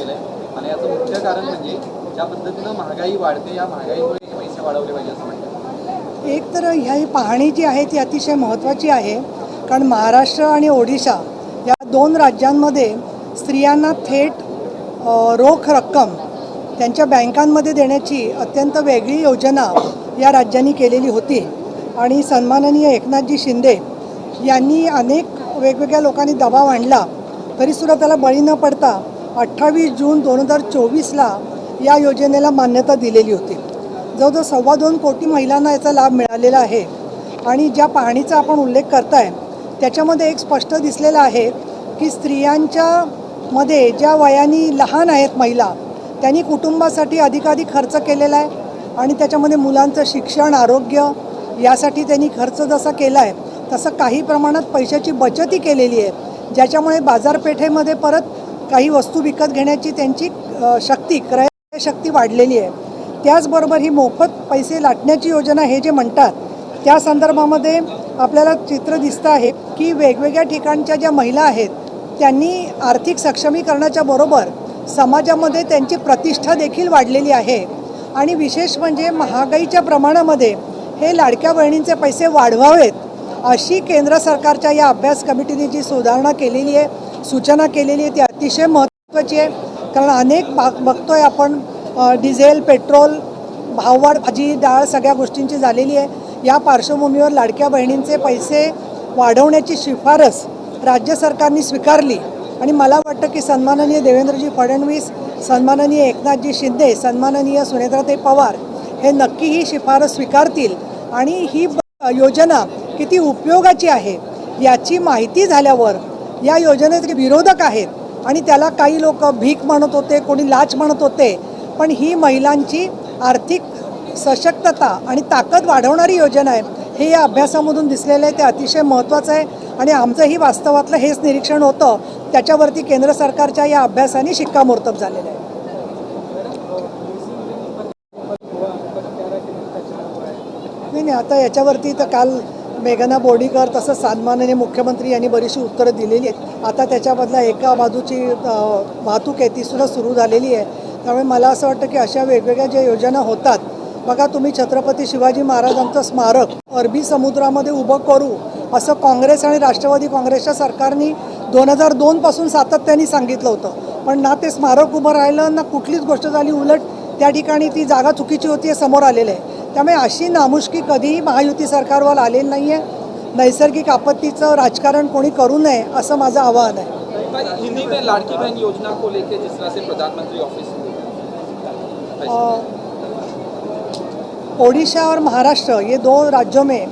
केलं आहे आणि याचं मुख्य कारण म्हणजे ज्या पद्धतीनं महागाई वाढते या महागाईमुळे हे पैसे वाढवले पाहिजे असं म्हणतात। एक तर ह्या पाहणी जी आहे ती अतिशय महत्त्वाची आहे, कारण महाराष्ट्र आणि ओडिशा या दोन राज्यांमध्ये स्त्रियांना थेट रोख रक्कम त्यांच्या बँकांमध्ये देण्याची अत्यंत वेगळी योजना या राज्यांनी केलेली होती आणि सन्माननीय एकनाथजी शिंदे यांनी अनेक वेगवेगळ्या लोकांनी दबाव आणला तरीसुद्धा त्याला बळी न पडता 28 जून 2024ला या योजनेला मान्यता दिलेली होती। जवळजवळ 2.25 कोटी महिलांना याचा लाभ मिळालेला आहे आणि ज्या पाहणीचा आपण उल्लेख करताय त्याच्यामध्ये एक स्पष्ट दिसलेलं आहे की स्त्रियांच्या मध्ये ज्या वयाने लहान आहेत महिला त्यांनी कुटुंबासाठी अधिकाधिक खर्च केलेला आहे आणि त्याच्यामध्ये मुलांचं शिक्षण आरोग्य यासाठी त्यांनी खर्च जसा केला आहे तसं काही प्रमाणात पैशाची बचतही केलेली आहे, ज्याच्यामुळे बाजारपेठेमध्ये परत काही वस्तू विकत घेण्याची त्यांची शक्ती क्रयशक्ती वाढलेली आहे। त्याचबरोबर ही मोफत पैसे लाटण्याची योजना हे जे म्हणतात त्या संदर्भामध्ये आपल्याला चित्र दिसतं आहे की वेगवेगळ्या ठिकाणच्या ज्या महिला आहेत त्यांनी आर्थिक सक्षमीकरणाच्या बरोबर समाजामध्ये त्यांची प्रतिष्ठा देखील वाढलेली आहे आणि विशेष म्हणजे महागाईच्या प्रमाणामध्ये हे लाडक्या बहिणींचे पैसे वाढवावेत अशी केंद्र सरकारच्या या अभ्यास कमिटीने जी सुधारणा केलेली आहे, सूचना केलेली आहे ती अतिशय महत्त्वाची आहे। कारण अनेक बघतोय आपण डिझेल पेट्रोल भाववाढ भाजी डाळ सगळ्या गोष्टींची झालेली आहे। या पार्श्वभूमीवर लाडक्या बहिणींचे पैसे वाढवण्याची शिफारस राज्य सरकारने स्वीकारली आणि मला वाटतं की सन्माननीय देवेंद्रजी फडणवीस, सन्माननीय एकनाथजी शिंदे, सन्माननीय सुनेत्राताई पवार हे नक्की ही शिफारस स्वीकारतील आणि ही योजना किती उपयोगाची आहे याची माहिती झाल्यावर या योजनेचे विरोधक आहेत आणि त्याला काही लोक भीक म्हणत होते, कोणी लाच म्हणत होते, पण ही महिलांची आर्थिक सशक्तता आणि ताकद वाढवणारी योजना आहे हे या अभ्यासामधून दिसलेलं आहे। ते अतिशय महत्त्वाचं आहे आणि आमचंही वास्तवातलं हेच निरीक्षण होतं, त्याच्यावरती केंद्र सरकारच्या या अभ्यासाने शिक्कामोर्तब झालेलं आहे। नाही आता याच्यावरती तर काल मेघना बोर्डीकर तसंच सन्माननीय मुख्यमंत्री यांनी बरीचशी उत्तरं दिलेली आहेत। आता त्याच्याबदला एका बाजूची वाहतूक आहे ती सुद्धा सुरू झालेली आहे। त्यामुळे मला असं वाटतं की अशा वेगवेगळ्या ज्या योजना होतात, बघा तुम्ही छत्रपती शिवाजी महाराजांचं स्मारक अरबी समुद्रामध्ये उभं करू असं काँग्रेस आणि राष्ट्रवादी काँग्रेसच्या सरकारने 2002 पासून सातत्याने सांगितलं होतं, पण ना ते स्मारक उभं राहिलं ना कुठलीच गोष्ट झाली, उलट त्या ठिकाणी ती जागा चुकीची होती हे समोर आलेलं आहे। त्यामुळे अशी नामुष्की कधीही महायुती सरकारवर आलेली नाही आहे। नैसर्गिक आपत्तीचं राजकारण कोणी करू नये असं माझं आवाहन आहे। हिंदी में लाड़की बहन योजना को लेकर जिस तरह से प्रधानमंत्री ऑफिस ओडिशा और महाराष्ट्र ये दो राज्यों में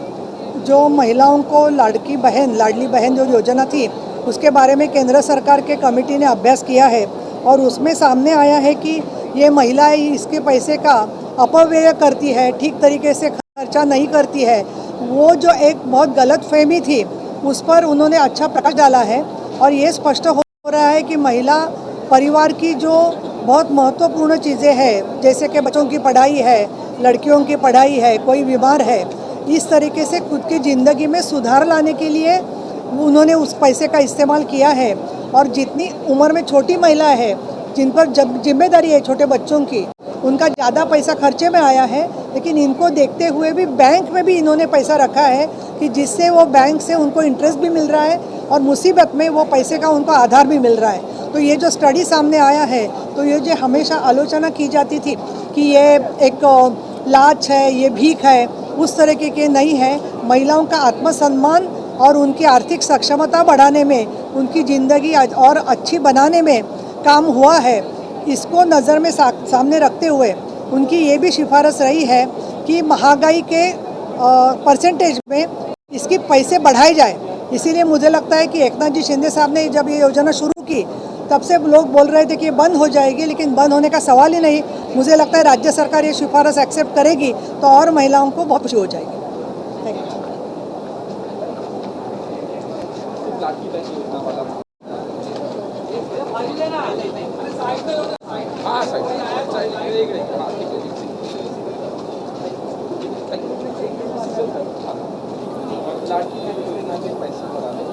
जो महिलाओं को लाडली बहन जो योजना थी उसके बारे में केंद्र सरकार के कमेटी ने अभ्यास किया है और उसमें सामने आया है कि ये महिलाएं इसके पैसे का अपव्यय करती है, ठीक तरीके से खर्चा नहीं करती है। वो जो एक बहुत गलत फहमी थी उस पर उन्होंने अच्छा प्रकाश डाला है और ये स्पष्ट हो रहा है कि महिला परिवार की जो बहुत महत्वपूर्ण चीज़ें हैं, जैसे कि बच्चों की पढ़ाई है, लड़कियों की पढ़ाई है, कोई बीमार है, इस तरीके से खुद की ज़िंदगी में सुधार लाने के लिए उन्होंने उस पैसे का इस्तेमाल किया है। और जितनी उम्र में छोटी महिला है जिन पर जिम्मेदारी है छोटे बच्चों की, उनका ज़्यादा पैसा खर्चे में आया है, लेकिन इनको देखते हुए भी बैंक में भी इन्होंने पैसा रखा है कि जिससे वो बैंक से उनको इंटरेस्ट भी मिल रहा है और मुसीबत में वो पैसे का उनको आधार भी मिल रहा है। तो ये जो स्टडी सामने आया है, तो ये जो हमेशा आलोचना की जाती थी कि ये एक लाच है, ये भीख है, उस तरह के नहीं है। महिलाओं का आत्मसम्मान और उनकी आर्थिक सक्षमता बढ़ाने में, उनकी ज़िंदगी और अच्छी बनाने में काम हुआ है। इसको नज़र में सामने रखते हुए उनकी ये भी सिफारिश रही है कि महंगाई के परसेंटेज में इसकी पैसे बढ़ाए जाए। इसीलिए मुझे लगता है कि एकनाथ जी शिंदे साहब ने जब ये योजना शुरू की तब से लोग बोल रहे थे कि ये बंद हो जाएगी, लेकिन बंद होने का सवाल ही नहीं। मुझे लगता है राज्य सरकार ये सिफारिश एक्सेप्ट करेगी तो और महिलाओं को बहुत खुशी हो जाएगी। लाडकी बहन योजना के पैसे बढ़ाने